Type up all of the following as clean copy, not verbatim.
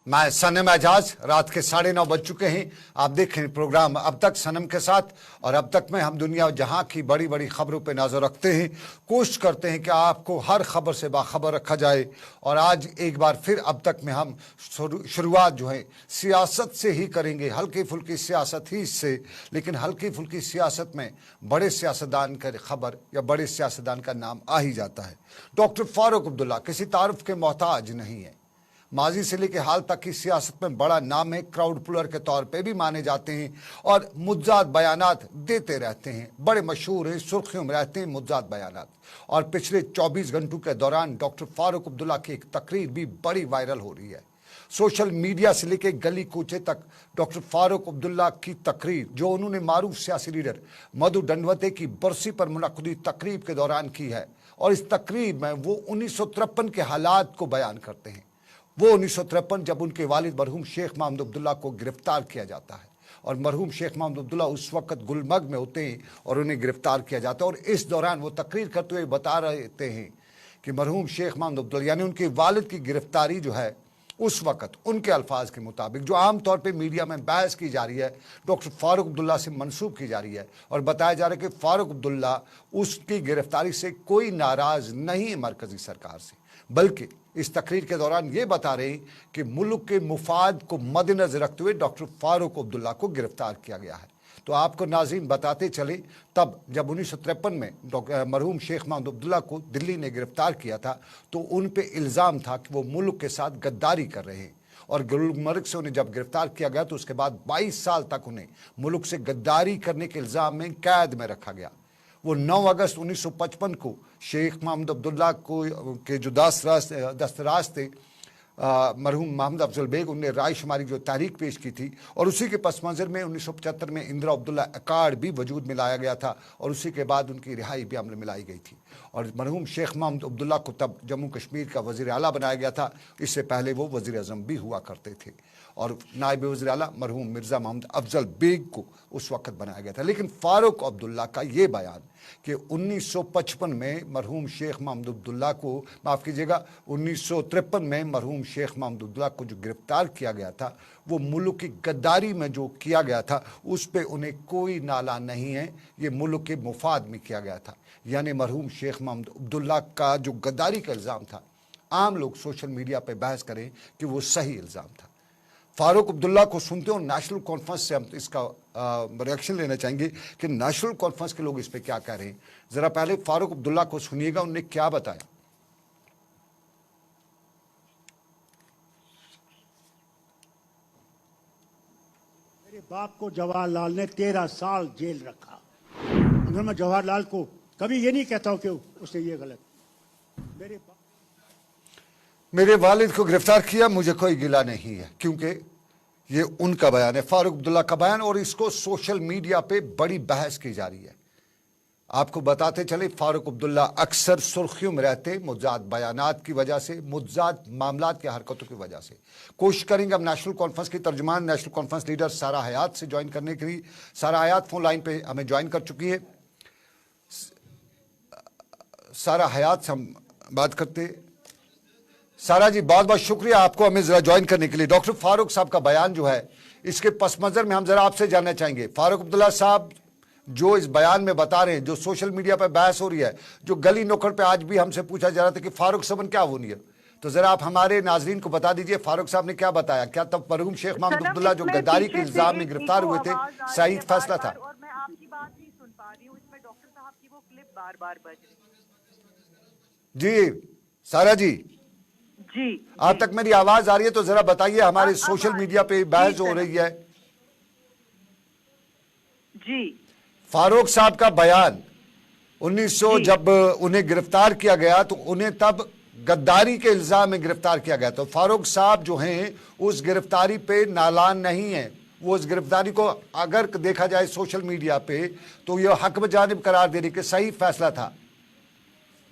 मैं सनम एजाज। रात के 9:30 बज चुके हैं। आप देखें प्रोग्राम अब तक सनम के साथ, और अब तक में हम दुनिया जहां की बड़ी बड़ी खबरों पे नजर रखते हैं, कोशिश करते हैं कि आपको हर खबर से बाखबर रखा जाए। और आज एक बार फिर अब तक में हम शुरुआत जो है सियासत से ही करेंगे, हल्की फुल्की सियासत ही से। लेकिन हल्की फुल्की सियासत में बड़े सियासतदान का खबर या बड़े सियासतदान का नाम आ ही जाता है। डॉक्टर फारूक अब्दुल्ला किसी तारुफ के मोहताज नहीं है। माजी से लेकर हाल तक की सियासत में बड़ा नाम है, क्राउड पुलर के तौर पे भी माने जाते हैं और मुज्जात बयानात देते रहते हैं, बड़े मशहूर हैं, सुर्खियों में रहते हैं मुज्जात बयानात। और पिछले 24 घंटों के दौरान डॉक्टर फारूक अब्दुल्ला की एक तकरीर भी बड़ी वायरल हो रही है। सोशल मीडिया से लेकर गली कूचे तक डॉक्टर फारूक अब्दुल्ला की तकरीर, जो उन्होंने मारूफ सियासी लीडर मधु दंडवते की बरसी पर मुनक्कदी तकरीब के दौरान की है। और इस तकरीब में वो 1953 के हालात को बयान करते हैं। वो 1953 जब उनके वालिद मरहूम शेख महमूद अब्दुल्ला को गिरफ्तार किया जाता है, और मरहूम शेख महमूद अब्दुल्ला उस वक्त गुलमर्ग में होते हैं और उन्हें गिरफ्तार किया जाता है। और इस दौरान वो तकरीर करते हुए बता रहे हैं कि मरहूम शेख महमूद अब्दुल्ला यानी उनके वालिद की गिरफ्तारी जो है उस वक्त उनके अल्फाज के मुताबिक, जो आम तौर पे मीडिया में बहस की जा रही है, डॉक्टर फारूक अब्दुल्ला से मंसूब की जा रही है और बताया जा रहा है कि फारूक अब्दुल्ला उसकी गिरफ्तारी से कोई नाराज नहीं है मरकजी सरकार से, बल्कि इस तकरीर के दौरान ये बता रहे हैं कि मुल्क के मुफाद को मद्देनजर रखते हुए डॉक्टर फारूक अब्दुल्ला को गिरफ्तार किया गया है। तो आपको नाज़रीन बताते चले, तब जब 1953 में मरहूम शेख महमूद अब्दुल्ला को दिल्ली ने गिरफ्तार किया था, तो उन पे इल्ज़ाम था कि वो मुल्क के साथ गद्दारी कर रहे हैं। और गुलमर्ग से उन्हें जब गिरफ्तार किया गया तो उसके बाद 22 साल तक उन्हें मुल्क से गद्दारी करने के इल्ज़ाम में कैद में रखा गया। वो 9 अगस्त 1955 को शेख महमूद अब्दुल्ला को के जो दस्तराज थे मरहूम मोहम्मद अफजल बेग, उनने राय शुमारी जो तहरीक पेश की थी, और उसी के पस मंज़र में 1975 में इंदिरा अब्दुल्ला अकार्ड भी वजूद में लाया गया था, और उसी के बाद उनकी रिहाई भी अमल में लाई गई थी। और मरहूम शेख महमूद अब्दुल्ला को तब जम्मू कश्मीर का वज़ीर आला बनाया गया था। इससे पहले वो वज़ीर आज़म भी हुआ करते थे, और नायब वज़ीर आला मरहूम मिर्ज़ा मोहम्मद अफजल बेग को उस वक्त बनाया गया था। लेकिन फारूक अब्दुल्ला का ये बयान कि 1955 में मरहूम शेख महमूद अब्दुल्ला को, माफ़ कीजिएगा, 1953 में मरहूम शेख महमूद अब्दुल्ला को जो गिरफ्तार किया गया था, वो मुल्क की गद्दारी में जो किया गया था उस पर उन्हें कोई नाला नहीं है, ये मुल्क के मुफाद में किया गया था। यानी मरहूम शेख महमूद अब्दुल्ला का जो गद्दारी का इल्ज़ाम था, आम लोग सोशल मीडिया पर बहस करें कि वो सही इल्ज़ाम था। फारूक अब्दुल्ला को सुनते हो, नेशनल कॉन्फ्रेंस से हम इसका रिएक्शन लेना चाहेंगे कि नेशनल कॉन्फ्रेंस के लोग इस पे क्या कह रहे हैं। जरा पहले फारूक अब्दुल्ला को सुनिएगा, उन्होंने क्या बताया। मेरे बाप को जवाहरलाल ने 13 साल जेल रखा। अगर मैं जवाहरलाल को कभी ये नहीं कहता हूं कि उसने ये गलत, मेरे वालिद को गिरफ्तार किया, मुझे कोई गिला नहीं है, क्योंकि ये उनका बयान है, फारूक अब्दुल्ला का बयान, और इसको सोशल मीडिया पे बड़ी बहस की जा रही है। आपको बताते चले, फारूक अब्दुल्ला अक्सर सुर्खियों में रहते मुज्जात बयानात की वजह से, मुज्जात मामलात की हरकतों की वजह से। कोशिश करेंगे अब नेशनल कॉन्फ्रेंस की तर्जुमान, नेशनल कॉन्फ्रेंस लीडर सारा हयात से ज्वाइन करने के लिए। सारा हयात फोन लाइन पे हमें ज्वाइन कर चुकी है। सारा हयात से हम बात करते। सारा जी, बहुत बहुत शुक्रिया आपको हमें जरा ज्वाइन करने के लिए। डॉक्टर फारूक साहब का बयान जो है, इसके पस मंजर में हम जरा आपसे जानना चाहेंगे, फारूक अब्दुल्ला साहब जो इस बयान में बता रहे हैं, जो सोशल मीडिया पर बहस हो रही है, जो गली नुक्कड़ पे आज भी हमसे पूछा जा रहा था कि फारूक साहब क्या वो नहीं है, तो जरा आप हमारे नाजरीन को बता दीजिए फारूक साहब ने क्या बताया। क्या तब मरहूम शेख महमूद अब्दुल्ला जो गद्दारी के इल्जाम में गिरफ्तार हुए थे, सही फैसला था? और मैं आपकी बात नहीं सुन पा रही हूँ, इसमें डॉक्टर साहब की वो क्लिप बार बार बज रही है। जी सारा जी, जी आप तक मेरी आवाज आ रही है तो जरा बताइए, हमारे सोशल मीडिया पे बहस हो रही है। जी, फारूक साहब का बयान 1900 जब उन्हें गिरफ्तार किया गया तो उन्हें तब गद्दारी के इल्जाम में गिरफ्तार किया गया। तो फारूक साहब जो हैं उस गिरफ्तारी पे नालान नहीं है। वो उस गिरफ्तारी को अगर देखा जाए सोशल मीडिया पे तो ये हक बजानिब करार देने के सही फैसला था।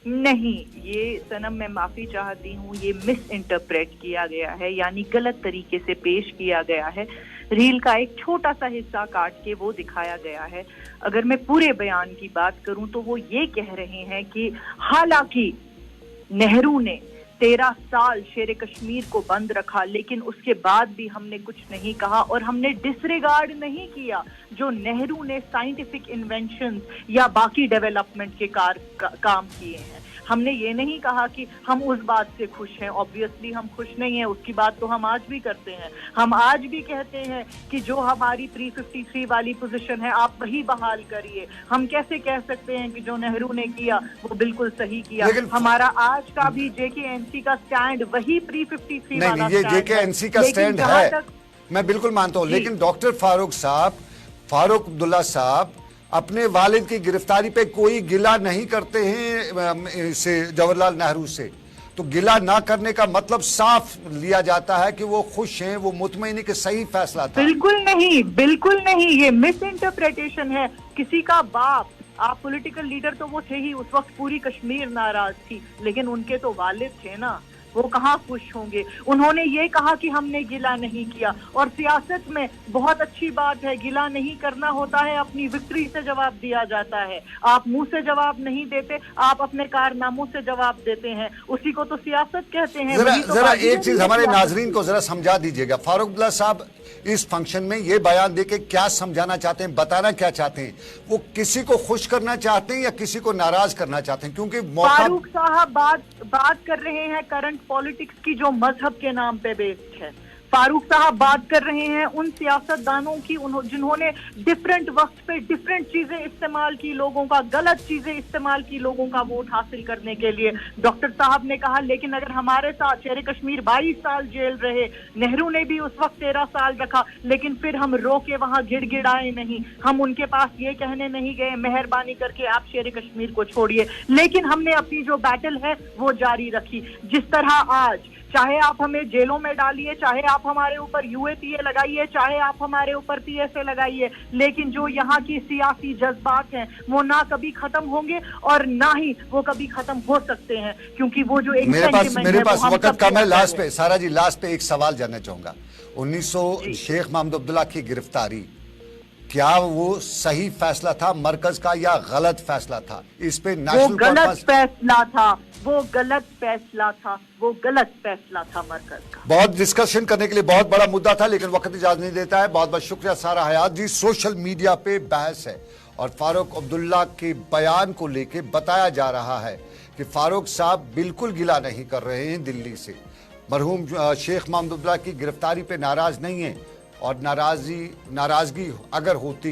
नहीं, ये सनम मैं माफी चाहती हूँ, ये मिस इंटरप्रेट किया गया है, यानी गलत तरीके से पेश किया गया है। रील का एक छोटा सा हिस्सा काट के वो दिखाया गया है। अगर मैं पूरे बयान की बात करूं तो वो ये कह रहे हैं कि हालांकि नेहरू ने 13 साल शेर कश्मीर को बंद रखा, लेकिन उसके बाद भी हमने कुछ नहीं कहा और हमने डिसरिगार्ड नहीं किया जो नेहरू ने साइंटिफिक इन्वेंशंस या बाकी डेवलपमेंट के काम किए हैं। हमने ये नहीं कहा कि हम उस बात से खुश हैं, ऑब्वियसली हम खुश नहीं हैं, उसकी बात तो हम आज भी करते हैं। हम आज भी कहते हैं कि जो हमारी 353 वाली पोजीशन है आप वही बहाल करिए। हम कैसे कह सकते हैं कि जो नेहरू ने किया वो बिल्कुल सही किया? हमारा आज का भी JK-NC का स्टैंड वही 353 वाला नहीं, ये JK-NC का स्टैंड है, मैं बिल्कुल मानता हूँ, लेकिन डॉक्टर फारूक अब्दुल्ला साहब अपने वालिद की गिरफ्तारी पे कोई गिला नहीं करते हैं से जवाहरलाल नेहरू से। तो गिला ना करने का मतलब साफ लिया जाता है कि वो खुश हैं, वो मुतमईन है कि सही फैसला था। बिल्कुल नहीं, ये मिस इंटरप्रिटेशन है। किसी का बाप, आप पॉलिटिकल लीडर तो वो थे ही, उस वक्त पूरी कश्मीर नाराज थी, लेकिन उनके तो वालिद थे ना, वो कहाँ खुश होंगे? उन्होंने ये कहा कि हमने गिला नहीं किया। और सियासत में बहुत अच्छी बात है, गिला नहीं करना होता है, अपनी विक्ट्री से जवाब दिया जाता है। आप मुंह से जवाब नहीं देते, आप अपने कारनामों से जवाब देते हैं, उसी को तो सियासत कहते हैं। जरा एक चीज हमारे नाजरीन को जरा समझा दीजिएगा, फारूक अब्दुल्ला साहब इस फंक्शन में ये बयान देके क्या समझाना चाहते हैं, बताना क्या चाहते हैं? वो किसी को खुश करना चाहते हैं या किसी को नाराज करना चाहते हैं? क्योंकि फारूक साहब बात कर रहे हैं करंट पॉलिटिक्स की जो मजहब के नाम पे बेस्ड है। फारूक साहब बात कर रहे हैं उन सियासतदानों की जिन्होंने डिफरेंट वक्त पे डिफरेंट चीजें इस्तेमाल की, लोगों का गलत चीजें इस्तेमाल की लोगों का वोट हासिल करने के लिए। डॉक्टर साहब ने कहा लेकिन अगर हमारे साथ शेर कश्मीर 22 साल जेल रहे, नेहरू ने भी उस वक्त 13 साल रखा, लेकिन फिर हम रो के वहां गिड़गिड़ाए नहीं, हम उनके पास ये कहने नहीं गए मेहरबानी करके आप शेर कश्मीर को छोड़िए, लेकिन हमने अपनी जो बैटल है वो जारी रखी। जिस तरह आज चाहे आप हमें जेलों में डालिए, चाहे आप हमारे ऊपर UAPA लगाइए, चाहे आप हमारे ऊपर PSA लगाइए, लेकिन जो यहाँ की सियासी जज्बात हैं वो ना कभी खत्म होंगे और ना ही वो कभी खत्म हो सकते हैं, क्योंकि वो जो एक मेरे पास वक्त कम है। लास्ट पे सारा जी, लास्ट पे एक सवाल जानना चाहूंगा। 1900 शेख महमूद अब्दुल्ला की गिरफ्तारी, क्या वो सही फैसला था मरकज का या गलत फैसला था? इस पे नेशनल गलत फैसला था, वो गलत फैसला था, वो गलत फैसला था मरकज का। बहुत डिस्कशन करने के लिए बहुत बड़ा मुद्दा था, लेकिन वक्त इजाजत नहीं देता है। बहुत बहुत शुक्रिया सारा हयात जी। सोशल मीडिया पे बहस है और फारूक अब्दुल्ला के बयान को लेके बताया जा रहा है कि फारूक साहब बिल्कुल गिला नहीं कर रहे हैं दिल्ली से, मरहूम शेख महमूद अब्दुल्ला की गिरफ्तारी पे नाराज नहीं है, और नाराजगी अगर होती,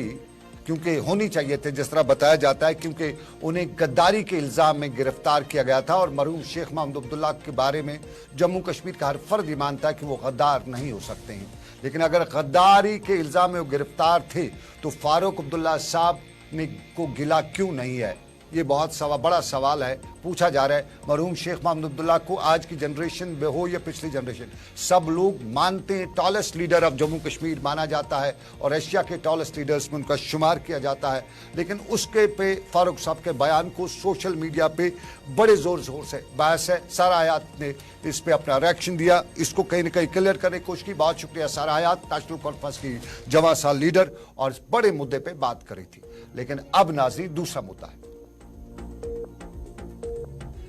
क्योंकि होनी चाहिए थे जिस तरह बताया जाता है, क्योंकि उन्हें गद्दारी के इल्ज़ाम में गिरफ्तार किया गया था और मरहूम शेख महमूद अब्दुल्ला के बारे में जम्मू कश्मीर का हर फर्द मानता है कि वो गद्दार नहीं हो सकते हैं। लेकिन अगर गद्दारी के इल्ज़ाम में वो गिरफ्तार थे तो फारूक अब्दुल्ला साहब ने को गिला क्यों नहीं है? ये बहुत बड़ा सवाल है, पूछा जा रहा है। मरहूम शेख महमूद अब्दुल्ला को आज की जनरेशन में हो या पिछली जनरेशन, सब लोग मानते हैं tallest leader of Jammu Kashmir माना जाता है और एशिया के टॉलेस्ट लीडर्स में उनका शुमार किया जाता है। लेकिन उसके पे फारूक साहब के बयान को सोशल मीडिया पे बड़े जोर शोर से बहस है। सारा हयात ने इस पे अपना रिएक्शन दिया, इसको कहीं ना कहीं क्लियर करने की कोशिश की। बहुत शुक्रिया सारा हयात, नेशनल कॉन्फ्रेंस की जवां साल लीडर, और इस बड़े मुद्दे पे बात करी थी। लेकिन अब नाज़रीन दूसरा मुद्दा है,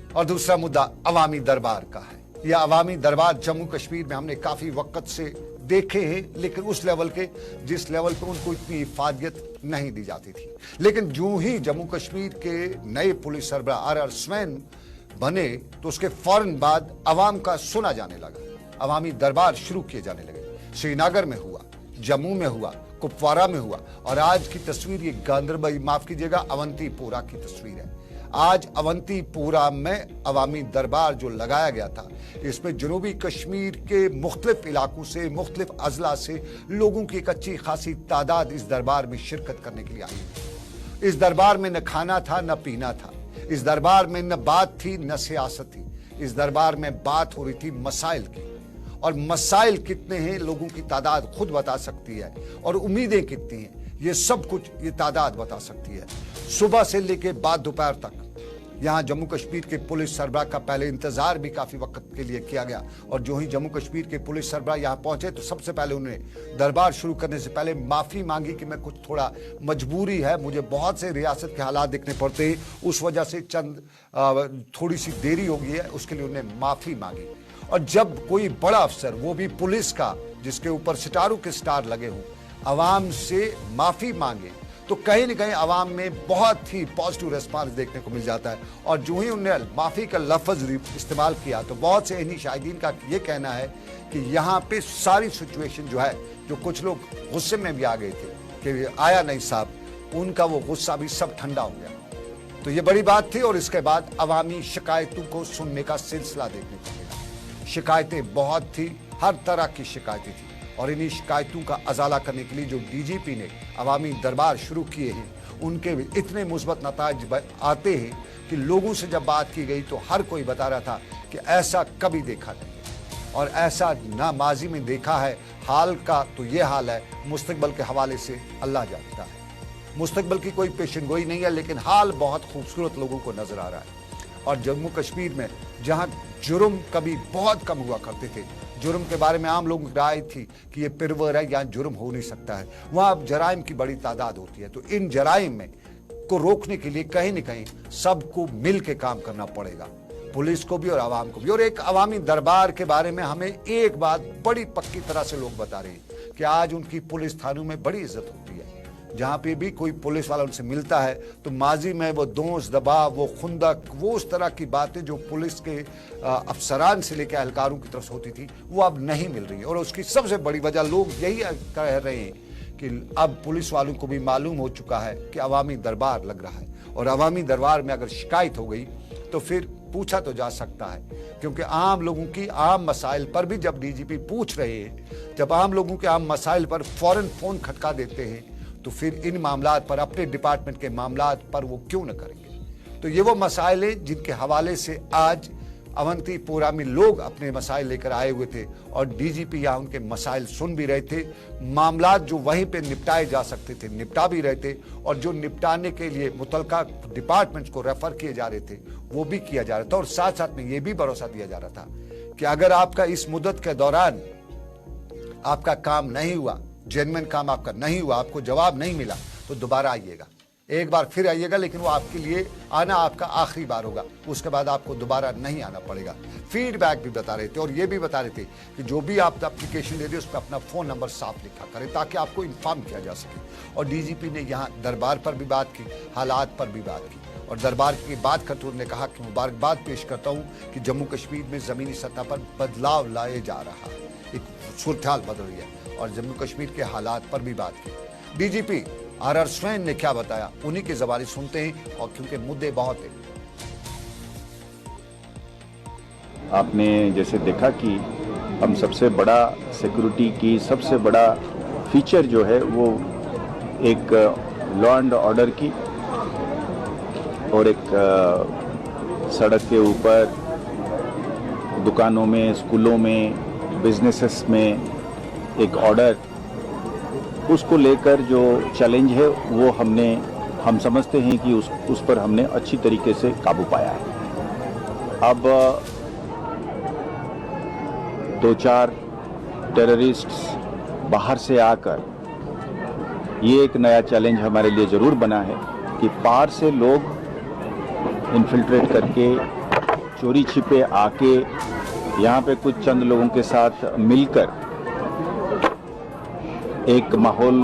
और दूसरा मुद्दा अवामी दरबार का है। यह अवामी दरबार जम्मू कश्मीर में हमने काफी वक्त से देखे हैं, लेकिन उस लेवल के जिस लेवल पे उनको इतनी हिफाजत नहीं दी जाती थी। लेकिन जो ही जम्मू कश्मीर के नए पुलिस सरबराह RR स्वैन बने तो उसके फौरन बाद अवाम का सुना जाने लगा, अवामी दरबार शुरू किए जाने लगे। श्रीनगर में हुआ, जम्मू में हुआ, कुपवारा में हुआ, और आज की तस्वीर ये गांदरबल, माफ कीजिएगा, अवंतीपोरा की तस्वीर है। आज अवंतीपोरा में अवामी दरबार जो लगाया गया था, इसमें जनूबी कश्मीर के मुख्तलिफ इलाकों से, मुख्तलिफ अजला से लोगों की एक अच्छी खासी तादाद इस दरबार में शिरकत करने के लिए आई। इस दरबार में न खाना था न पीना था, इस दरबार में न बात थी न सियासत थी, इस दरबार में बात हो रही थी मसाइल की। और मसाइल कितने हैं लोगों की तादाद खुद बता सकती है, और उम्मीदें कितनी हैं ये सब कुछ ये तादाद बता सकती है। सुबह से लेके बाद दोपहर तक यहाँ जम्मू कश्मीर के पुलिस सरबराह का पहले इंतजार भी काफी वक्त के लिए किया गया और जो ही जम्मू कश्मीर के पुलिस सरबराह यहाँ पहुंचे तो सबसे पहले उन्होंने दरबार शुरू करने से पहले माफी मांगी कि मैं कुछ थोड़ा मजबूरी है, मुझे बहुत से रियासत के हालात देखने पड़ते हैं, उस वजह से थोड़ी सी देरी हो गई है, उसके लिए उन्होंने माफी मांगी। और जब कोई बड़ा अफसर, वो भी पुलिस का जिसके ऊपर सितारों के स्टार लगे हों, अवाम से माफी मांगे तो कहीं न कहीं अवाम में बहुत ही पॉजिटिव रेस्पॉन्स देखने को मिल जाता है। और जो ही उन्होंने माफी का लफ्ज इस्तेमाल किया तो बहुत से इन्हीं शाहिदीन का ये कहना है कि यहाँ पे सारी सिचुएशन जो है, जो कुछ लोग गुस्से में भी आ गए थे कि आया नहीं साहब, उनका वो गुस्सा भी सब ठंडा हो गया। तो ये बड़ी बात थी। और इसके बाद अवामी शिकायतों को सुनने का सिलसिला देखने को मिला। शिकायतें बहुत थी, हर तरह की शिकायतें थी और इन्हीं शिकायतों का अजाला करने के लिए जो डीजीपी ने अवामी दरबार शुरू किए हैं, उनके इतने मुस्बत नताज आते हैं कि लोगों से जब बात की गई तो हर कोई बता रहा था कि ऐसा कभी देखा नहीं और ऐसा ना माजी में देखा है। हाल का तो ये हाल है, मुस्तकबल के हवाले से अल्लाह जानता है। मुस्तकबल की कोई पेशनगोई नहीं है, लेकिन हाल बहुत खूबसूरत लोगों को नजर आ रहा है। और जम्मू कश्मीर में जहां जुर्म कभी बहुत कम हुआ करते थे, जुर्म के बारे में आम लोगों की राय थी कि ये पिरवर है, यहाँ जुर्म हो नहीं सकता है, वहां अब जराइम की बड़ी तादाद होती है। तो इन जराइम में को रोकने के लिए कहीं न कहीं सबको मिल के काम करना पड़ेगा, पुलिस को भी और आवाम को भी। और एक अवामी दरबार के बारे में हमें एक बात बड़ी पक्की तरह से लोग बता रहे हैं कि आज उनकी पुलिस थानों में बड़ी इज्जत होती है। जहां पे भी कोई पुलिस वाला उनसे मिलता है तो माजी में वो दोष दबाव, वो खुंदक, वो उस तरह की बातें जो पुलिस के अफसरान से लेकर एहलकारों की तरफ से होती थी, वो अब नहीं मिल रही है। और उसकी सबसे बड़ी वजह लोग यही कह रहे हैं कि अब पुलिस वालों को भी मालूम हो चुका है कि अवामी दरबार लग रहा है और अवामी दरबार में अगर शिकायत हो गई तो फिर पूछा तो जा सकता है, क्योंकि आम लोगों की आम मसाइल पर भी जब डीजीपी पूछ रहे हैं, जब आम लोगों के आम मसाइल पर फौरन फोन खटका देते हैं तो फिर इन मामलात पर, अपने डिपार्टमेंट के मामलात पर वो क्यों न करेंगे। तो ये वो मसाइल हैं जिनके हवाले से आज अवंतीपोरा में लोग अपने मसाइल लेकर आए हुए थे और डीजीपी यहाँ उनके मसाइल सुन भी रहे थे। मामलात जो वहीं पे निपटाए जा सकते थे निपटा भी रहे थे और जो निपटाने के लिए मुतलका डिपार्टमेंट्स को रेफर किए जा रहे थे वो भी किया जा रहा था। और साथ साथ में ये भी भरोसा दिया जा रहा था कि अगर आपका इस मुद्दत के दौरान आपका काम नहीं हुआ, जेन्युइन काम आपका नहीं हुआ, आपको जवाब नहीं मिला, तो दोबारा आइएगा, एक बार फिर आइएगा, लेकिन वो आपके लिए आना आपका आखिरी बार होगा, उसके बाद आपको दोबारा नहीं आना पड़ेगा। फीडबैक भी बता रहे थे और ये भी बता रहे थे कि जो भी आप एप्लीकेशन दे रहे उस पर अपना फोन नंबर साफ लिखा करें ताकि आपको इन्फॉर्म किया जा सके। और डीजीपी ने यहाँ दरबार पर भी बात की, हालात पर भी बात की और दरबार की बात करते हुए उन्होंने कहा कि मुबारकबाद पेश करता हूँ कि जम्मू कश्मीर में जमीनी सतह पर बदलाव लाए जा रहा है, एक सूरत हाल बदल रही है। और जम्मू कश्मीर के हालात पर भी बात की। डीजीपी आर स्वैन ने क्या बताया, उन्हीं की ज़बानी सुनते हैं और क्योंकि मुद्दे बहुत हैं। आपने जैसे देखा कि हम सबसे बड़ा सिक्योरिटी की सबसे बड़ा फीचर जो है वो एक लॉ एंड ऑर्डर की और एक सड़क के ऊपर, दुकानों में, स्कूलों में, बिजनेसेस में एक ऑर्डर, उसको लेकर जो चैलेंज है वो हम समझते हैं कि उस पर हमने अच्छी तरीके से काबू पाया है। अब 2-4 टेररिस्ट्स बाहर से आकर, ये एक नया चैलेंज हमारे लिए ज़रूर बना है कि पार से लोग इन्फिल्ट्रेट करके, चोरी छिपे आके यहाँ पे कुछ चंद लोगों के साथ मिलकर एक माहौल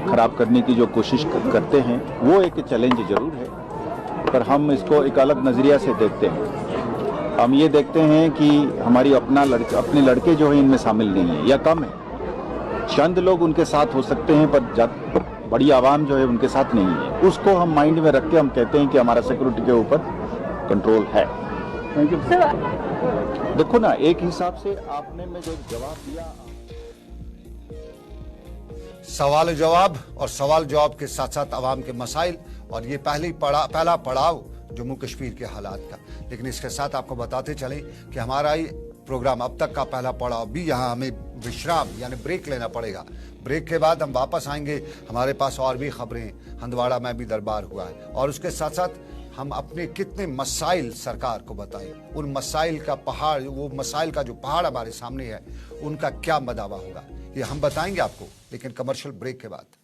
खराब करने की जो कोशिश करते हैं, वो एक चैलेंज जरूर है, पर हम इसको एक अलग नज़रिया से देखते हैं। हम ये देखते हैं कि हमारी अपने लड़के जो हैं इनमें शामिल नहीं है या कम है। चंद लोग उनके साथ हो सकते हैं पर बड़ी आवाम जो है उनके साथ नहीं है। उसको हम माइंड में रख के हम कहते हैं कि हमारा सिक्योरिटी के ऊपर कंट्रोल है। देखो ना, एक हिसाब से आपने में जो जवाब दिया, सवाल जवाब और सवाल जवाब के साथ साथ आवाम के मसाइल, और ये पहला पड़ाव जम्मू कश्मीर के हालात का। लेकिन इसके साथ आपको बताते चलें कि हमारा ये प्रोग्राम अब तक का पहला पड़ाव भी, यहाँ हमें विश्राम यानी ब्रेक लेना पड़ेगा। ब्रेक के बाद हम वापस आएंगे, हमारे पास और भी खबरें, हंदवाड़ा में भी दरबार हुआ है और उसके साथ साथ ہم اپنے کتنے مسائل سرکار کو بتائیں، ان مسائل کا پہاڑ، وہ مسائل کا جو پہاڑ ہمارے سامنے ہے ان کا کیا مداوع ہوگا، یہ ہم بتائیں گے آپ کو، لیکن کمرشل بریک کے بعد۔